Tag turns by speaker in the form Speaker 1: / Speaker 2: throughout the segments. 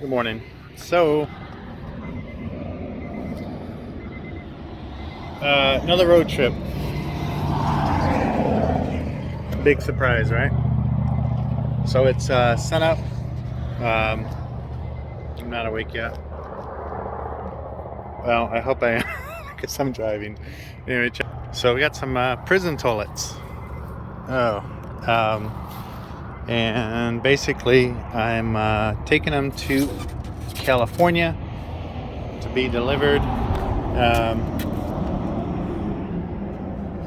Speaker 1: Good morning. So, another road trip. Big surprise, right? So it's sun up. Um, I'm not awake yet. Well, I hope I am, because I'm driving. Anyway, so we got some prison toilets. Oh, and basically, I'm taking them to California to be delivered.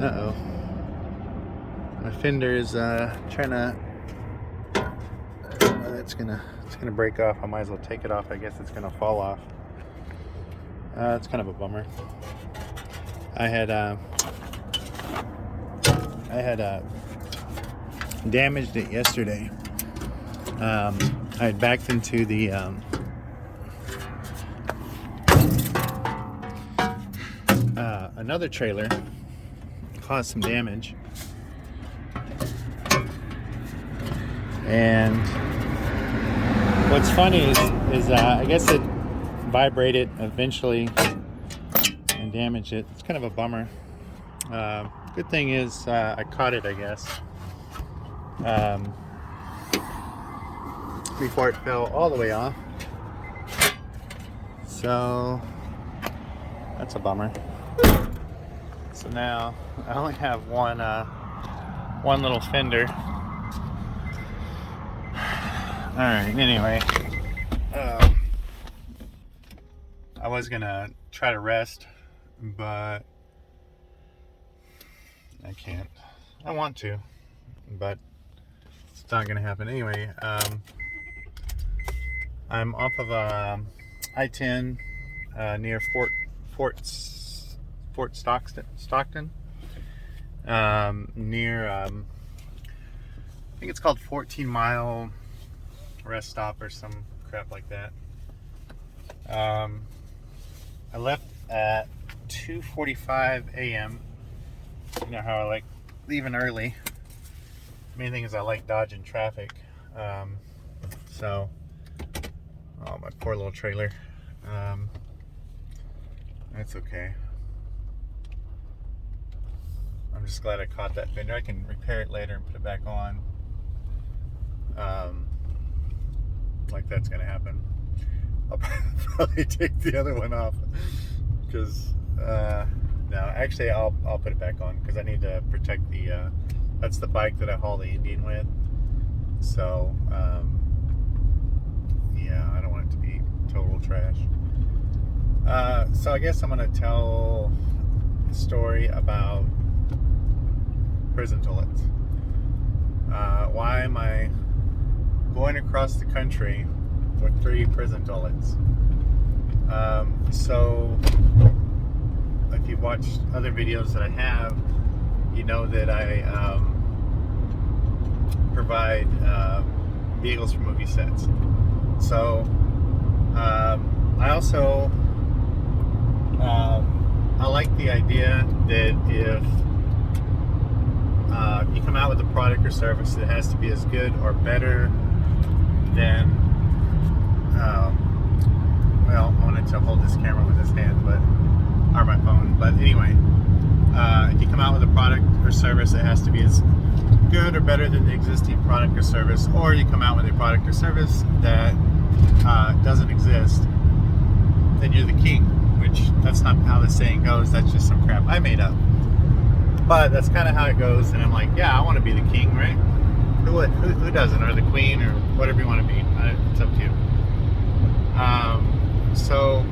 Speaker 1: Uh-oh. My fender is trying to. It's gonna break off. I might as well take it off. I guess it's gonna fall off. It's kind of a bummer. I had damaged it yesterday. I had backed into the another trailer, caused some damage, and what's funny is I guess it vibrated eventually and damaged it. It's kind of a bummer. Good thing is I caught it, I guess, before it fell all the way off. So that's a bummer. So now I only have one little fender. All right. Anyway, I was gonna try to rest, but I can't. I want to, but it's not gonna happen anyway. I'm off of I-10 near Fort Stockton. Near I think it's called 14 Mile Rest Stop or some crap like that. I left at 2:45 a.m. You know how I like leaving early. Main thing is I like dodging traffic. So, oh, my poor little trailer. That's okay. I'm just glad I caught that fender. I can repair it later and put it back on. Like that's gonna happen. I'll probably take the other one off because no, actually I'll put it back on because I need to protect the that's the bike that I haul the Indian with. So yeah, I don't want it to be total trash. So I guess I'm gonna tell a story about prison toilets. Why am I going across the country with 3 prison toilets? So if you've watched other videos that I have, you know that I provide vehicles for movie sets. So I also I like the idea that if you come out with a product or service that has to be as good or better than well, I wanted to hold this camera with this hand, but or my phone, but anyway, if you come out with a product or service that has to be as good or better than the existing product or service, or you come out with a product or service that doesn't exist, then you're the king. Which that's not how the saying goes. That's just some crap I made up. But that's kind of how it goes, and I'm like, yeah, I want to be the king, right? Who doesn't, or the queen, or whatever you want to be. It's up to you. So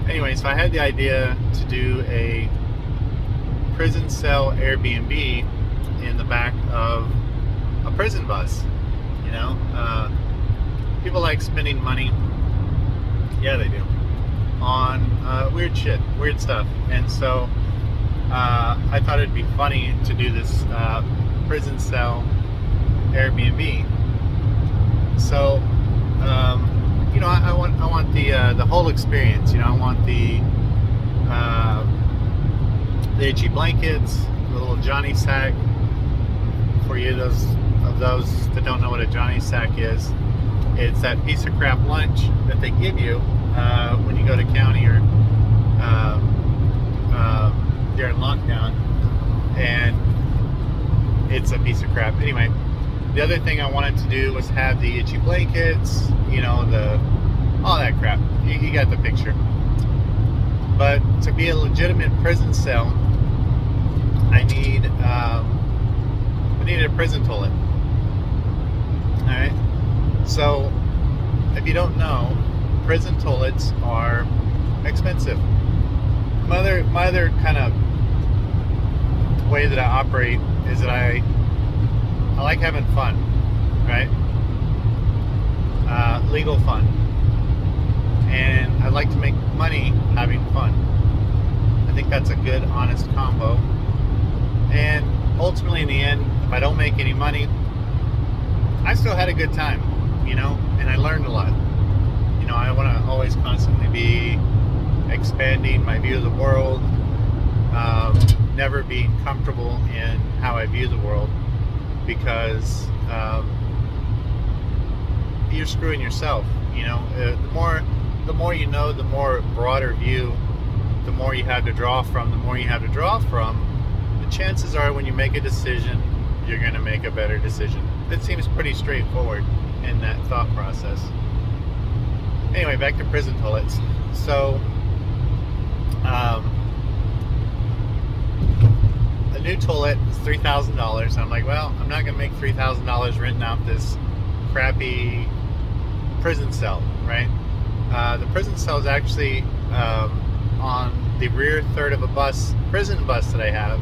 Speaker 1: anyway, so I had the idea to do a prison cell Airbnb in the back of a prison bus. You know, people like spending money. Yeah, they do. On weird shit, weird stuff. And so I thought it'd be funny to do this prison cell Airbnb. So you know, I want the whole experience. You know, I want the itchy blankets, the little Johnny sack. For you, those that don't know what a Johnny sack is, It's that piece of crap lunch that they give you when you go to county or you're in lockdown, and it's a piece of crap. Anyway, the other thing I wanted to do was have the itchy blankets, all that crap. You got the picture. But to be a legitimate prison cell, I needed a prison toilet. All right. So, if you don't know, prison toilets are expensive. My other kind of way that I operate is that I like having fun, right? Legal fun, and I like to make money having fun. I think that's a good, honest combo. And ultimately, in the end, if I don't make any money, I still had a good time, and I learned a lot. I want to always constantly be expanding my view of the world, never being comfortable in how I view the world, because you're screwing yourself. The more you know, the more broader view, the more you have to draw from. The chances are when you make a decision, you're going to make a better decision. It seems pretty straightforward in that thought process. Anyway, back to prison toilets. So, a new toilet is $3,000. I'm like, well, I'm not going to make $3,000 renting out this crappy prison cell, right? The prison cell is actually on the rear third of a prison bus that I have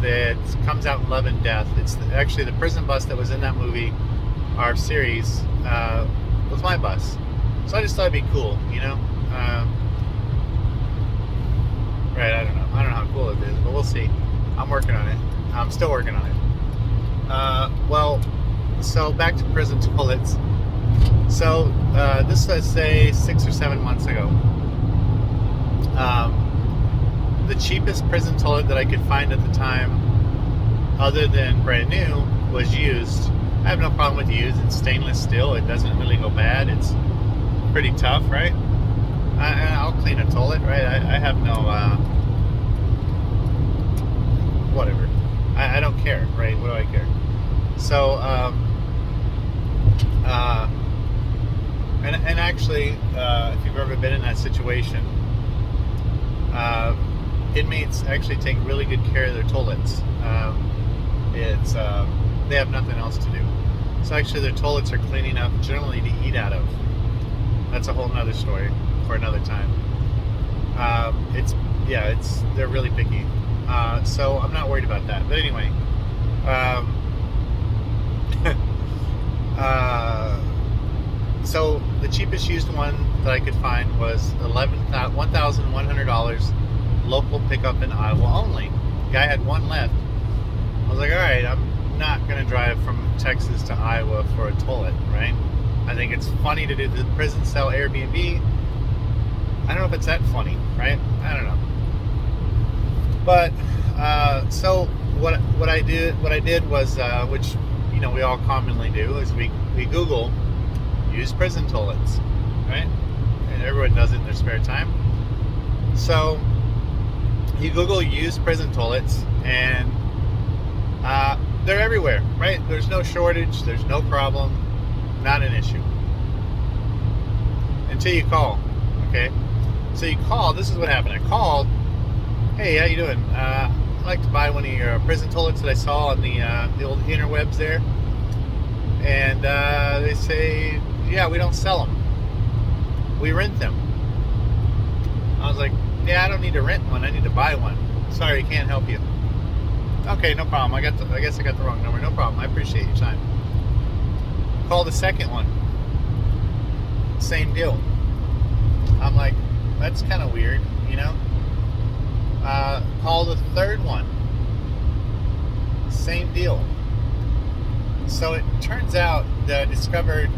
Speaker 1: that comes out in Love and Death. It's actually the prison bus that was in that movie, our series, was my bus. So I just thought it'd be cool, right, I don't know how cool it is, but we'll see. I'm working on it. I'm still working on it. So back to prison toilets. So this was, say, 6 or 7 months ago. The cheapest prison toilet that I could find at the time, other than brand new, was used. I have no problem with used. It's stainless steel. It doesn't really go bad. It's pretty tough, right? I'll clean a toilet, right? I have no whatever. I don't care, right? What do I care? So, and actually, if you've ever been in that situation, inmates actually take really good care of their toilets. They have nothing else to do. So actually, their toilets are cleaning up generally to eat out of. That's a whole nother story for another time. They're really picky. So I'm not worried about that. But anyway, so the cheapest used one that I could find was $1,100, local pickup in Iowa only. The guy had one left. I was like, all right, I'm not going to drive from Texas to Iowa for a toilet, right? I think it's funny to do the prison cell Airbnb. I don't know if it's that funny, right? I don't know. But so what I did was, which we all commonly do, is we Google used prison toilets, right? And everyone does it in their spare time. So you Google used prison toilets, and they're everywhere, right? There's no shortage. There's no problem. Not an issue. Until you call, okay? So you call. This is what happened. I called. Hey, how you doing? I'd like to buy one of your prison toilets that I saw on the old interwebs there. And they say, yeah, we don't sell them. We rent them. I was like, yeah, I don't need to rent one. I need to buy one. Sorry, can't help you. Okay, no problem. I guess I got the wrong number. No problem. I appreciate your time. Call the second one. Same deal. I'm like, that's kind of weird, Call the third one. Same deal. So it turns out that I discovered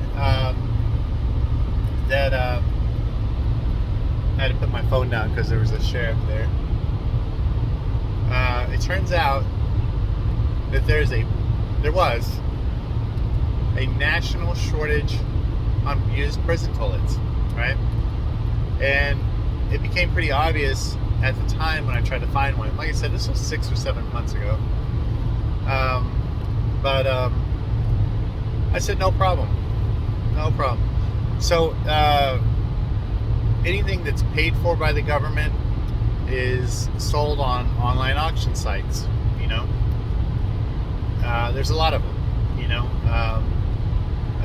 Speaker 1: that I had to put my phone down because there was a sheriff there. It turns out that there was a national shortage on used prison toilets, right? And it became pretty obvious at the time when I tried to find one. Like I said, this was 6 or 7 months ago. But I said, no problem. So anything that's paid for by the government is sold on online auction sites, you know. There's a lot of them, you know.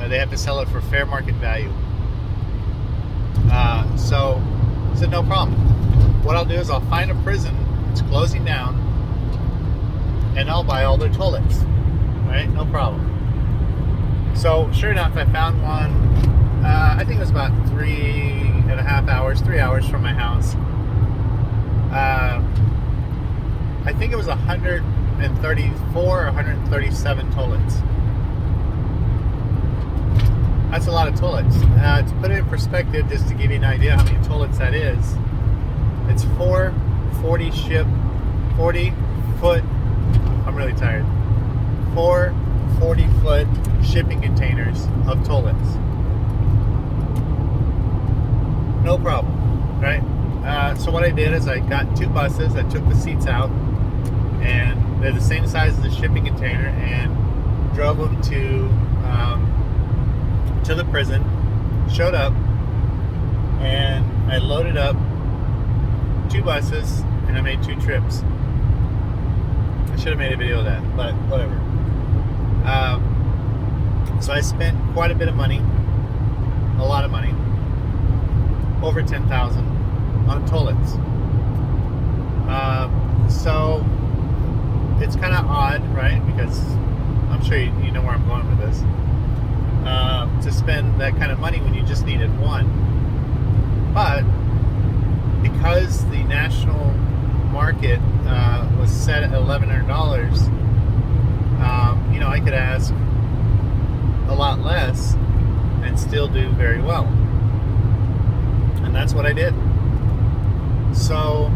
Speaker 1: They have to sell it for fair market value. So I said, no problem. What I'll do is I'll find a prison that's closing down, and I'll buy all their toilets. Right? No problem. So sure enough, I found one. I think it was about 3.5 hours, 3 hours from my house. I think it was 134 or 137 toilets. That's a lot of toilets. To put it in perspective, just to give you an idea how many toilets that is, it's 40 foot. I'm really tired. 4 40-foot shipping containers of toilets. No problem, right? So what I did is I got 2 buses. I took the seats out, and they're the same size as the shipping container, and drove them to the prison. Showed up, and I loaded up 2 buses, and I made 2 trips. I should have made a video of that, but whatever. So I spent quite a bit of money, a lot of money, over $10,000 on toilets. So it's kind of odd, right? Because I'm sure you know where I'm going with this. To spend that kind of money when you just needed one. But because the national market was set at $1,100, you know, I could ask a lot less and still do very well. And that's what I did. So,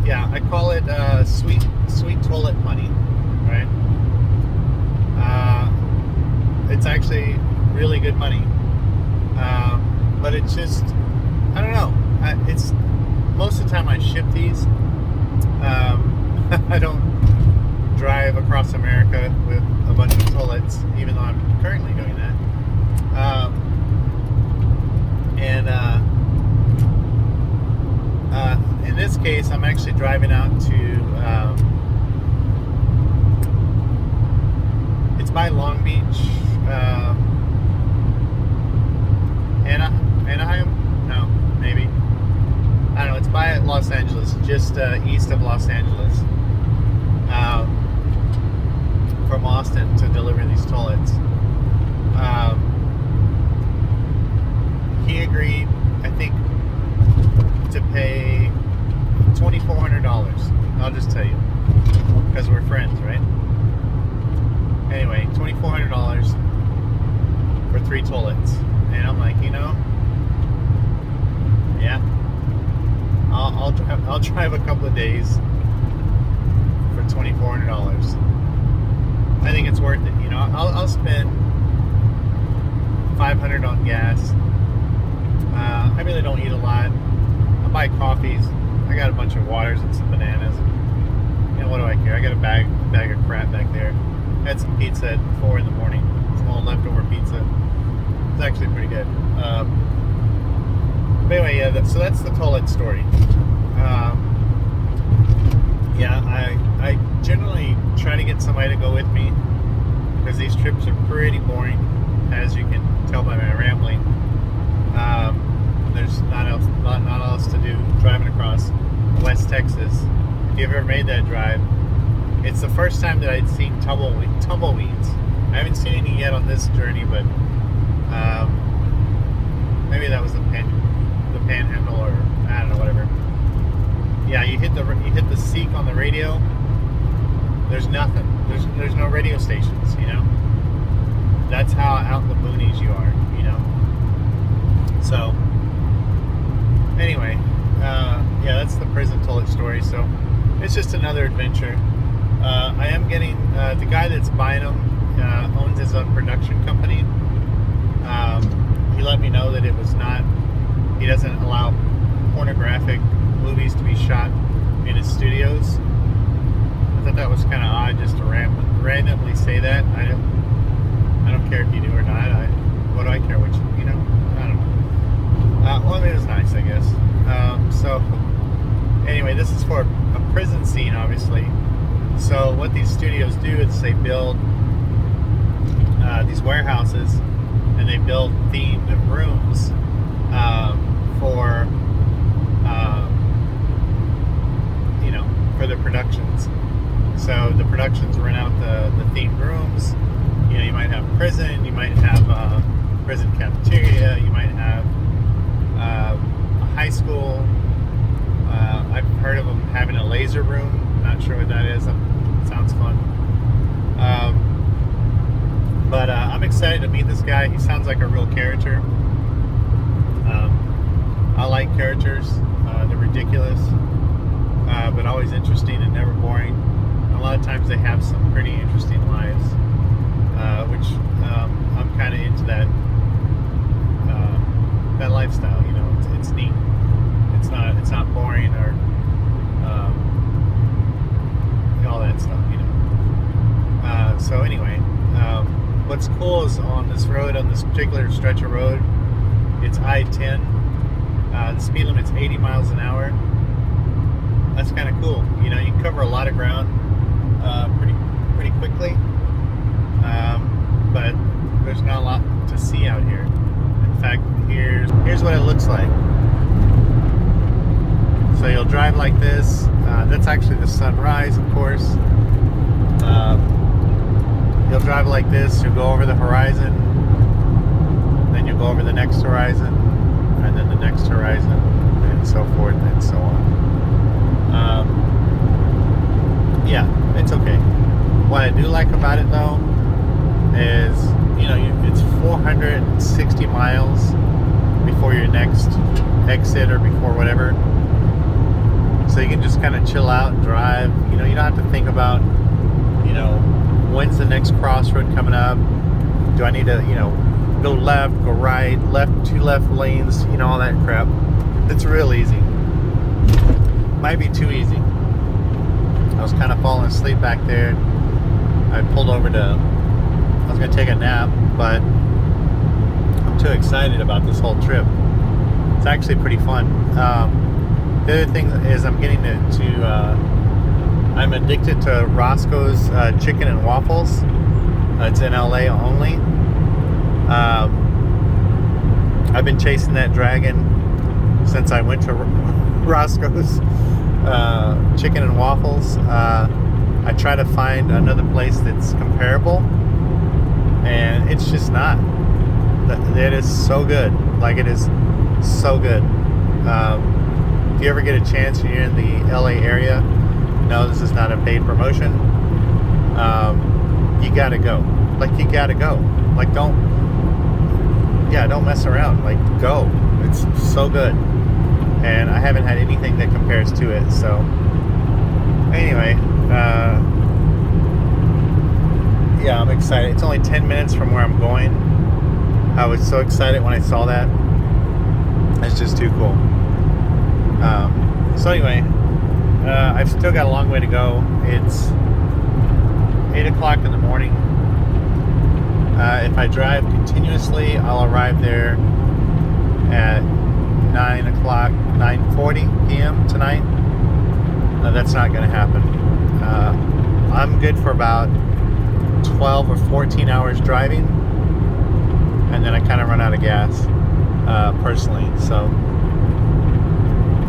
Speaker 1: yeah, I call it sweet toilet money, right? It's actually really good money. But it's just, I don't know. It's most of the time I ship these. I don't drive across America with a bunch of toilets, even though I'm currently doing that. In this case, I'm actually driving out to. It's by Long Beach, Anaheim. No, maybe. I don't know. It's by Los Angeles, just east of Los Angeles. From Austin to deliver these toilets. He agreed, I think, to pay $2,400. I'll just tell you, because we're friends, right? Anyway, $2,400 for 3 toilets, and I'm like, you know, yeah, I'll drive a couple of days for $2,400. I think it's worth it. You know, I'll spend $500 on gas. I really don't eat a lot. I buy coffees. I got a bunch of waters and some bananas. You know, what do I care? I got a bag of crap back there. I had some pizza at 4 in the morning. Some old leftover pizza. It's actually pretty good. But anyway, yeah. So that's the toilet story. Yeah, I generally try to get somebody to go with me because these trips are pretty boring, as you can tell by my rambling. There's not else to do driving across West Texas. If you've ever made that drive, it's the first time that I'd seen tumbleweeds. I haven't seen any yet on this journey, but maybe that was the panhandle, or I don't know, whatever. Yeah, you hit the seek on the radio. There's nothing. There's no radio stations. You know. That's how out in the boonies you are. You know. So anyway, yeah, that's the prison toilet story. So it's just another adventure. I am getting the guy that's buying them owns his own production company, that it was not. He doesn't allow pornographic movies to be shot in his studios. I thought that was kind of odd, just to randomly say that. I don't care if you do or not. What do I care? Which, I don't know. Well, I mean, it was nice, I guess. So anyway, this is for a prison scene, obviously. So what these studios do is they build these warehouses, and they build themed rooms for for the productions. So the productions rent out the themed rooms. You might have prison, you might have a prison cafeteria, you might have a high school. I've heard of them having a laser room. Not sure what that is. It sounds fun. But I'm excited to meet this guy. He sounds like a real character. I like characters. They're ridiculous, but always interesting and never boring. A lot of times they have some pretty interesting lives, which I'm kind of into that lifestyle. It's neat. It's not boring or all that stuff. So anyway, what's cool is on this road, on this particular stretch of road, it's I-10. The speed limit's 80 miles an hour. That's kind of cool. You can cover a lot of ground pretty quickly, but there's not a lot to see out here. In fact, here's what it looks like. So you'll drive like this. That's actually the sunrise, of course. You'll drive like this. You'll go over the horizon, then you'll go over the next horizon, and then the next horizon, and so forth and so on. Yeah, it's okay. What I do like about it, though, is it's 460 miles before your next exit or before whatever. So you can just kind of chill out and drive. You don't have to think about, when's the next crossroad coming up? Do I need to, go left, go right, two left lanes, all that crap. It's real easy. Might be too easy. I was kind of falling asleep back there. I pulled over I was going to take a nap, but I'm too excited about this whole trip. It's actually pretty fun. The other thing is I'm getting I'm addicted to Roscoe's Chicken and Waffles. It's in LA only. I've been chasing that dragon since I went to Roscoe's Chicken and Waffles. I try to find another place that's comparable, and it's just not. It is so good. Like, it is so good. If you ever get a chance and you're in the LA area, no, this is not a paid promotion. You gotta go. Like, you gotta go. Like, don't mess around. Like, go. It's so good. And I haven't had anything that compares to it. So, anyway, yeah, I'm excited. It's only 10 minutes from where I'm going. I was so excited when I saw that. It's just too cool. So anyway, I've still got a long way to go. It's 8 o'clock in the morning. If I drive continuously, I'll arrive there at 9:40 p.m. tonight. That's not going to happen. I'm good for about 12 or 14 hours driving, and then I kind of run out of gas, personally. So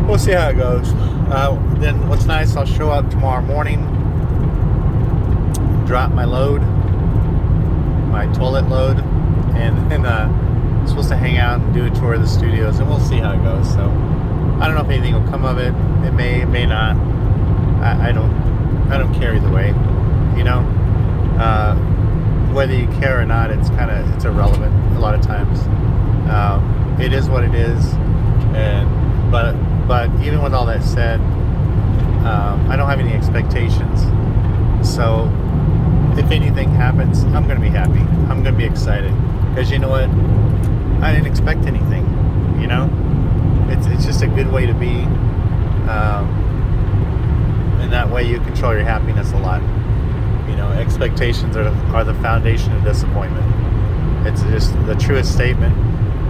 Speaker 1: we'll see how it goes. Then what's nice, I'll show up tomorrow morning, drop my load, my toilet load, and then I'm supposed to hang out and do a tour of the studios, and we'll see how it goes. So I don't know if anything will come of it. It may not. I don't care either way. Whether you care or not, it's irrelevant a lot of times. It is what it is, but even with all that said, I don't have any expectations. So if anything happens, I'm going to be happy. I'm going to be excited, because you know what? I didn't expect anything. You know, it's just a good way to be. And that way you control your happiness a lot. You know, expectations are the foundation of disappointment. It's just the truest statement,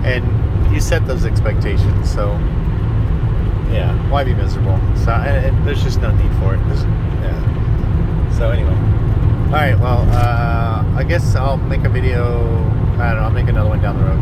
Speaker 1: and you set those expectations. So yeah, why be miserable? So and there's just no need for it. Yeah. So anyway, all right. Well, I guess I'll make a video. I don't know. I'll make another one down the road.